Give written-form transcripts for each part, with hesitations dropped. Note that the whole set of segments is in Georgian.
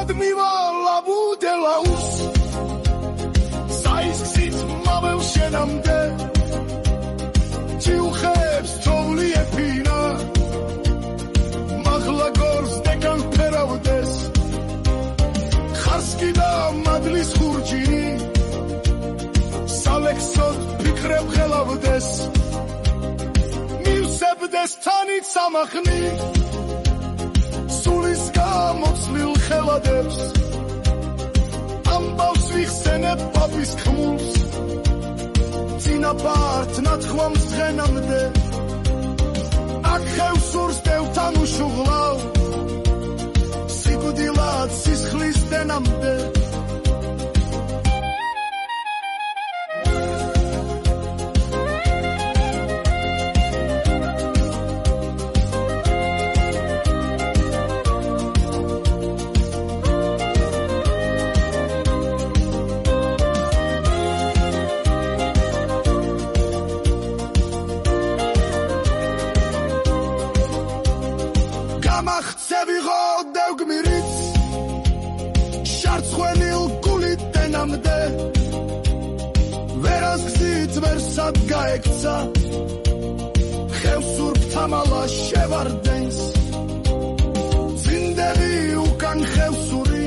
სადმივალა ბუდელაუს საისხით მაվել შენამდე ჭიუხებს თოვლი ეფინა მაღლა გორს დეკან ფერავდეს ხარსკი და მადლის ხურჯინი სალექსოდ ფიქრებ ხელავდეს მივსებდეს თანით სამახნი სულის გამოცლილ ხელადებს ამბავს ვიხსენებ პაპის ქმულს წინაპართ ნათხვამს დღენამდე აქ ხევსურს დევთან უშუღლავ სიკვდილად სისხლის დენამდე ვერსად გაექცა ხევსურ ფთამალა შევარდენს ძინდები უკან ხევსური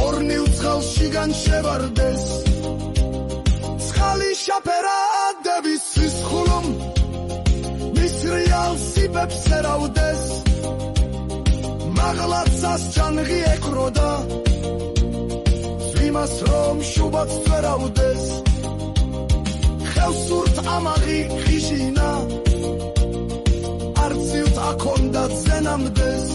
ორნილ წყალშიგან შევარდეს წყალი შაფერადების სისხლում მის რეალ სიბებს ერავდეს მაღლაცას ჩანგი ეკროდა იმას რომ შუბაც ვერავდეს ხევსურთ ამაღი ხიშინა არცივთ აქონდა ძენამდეს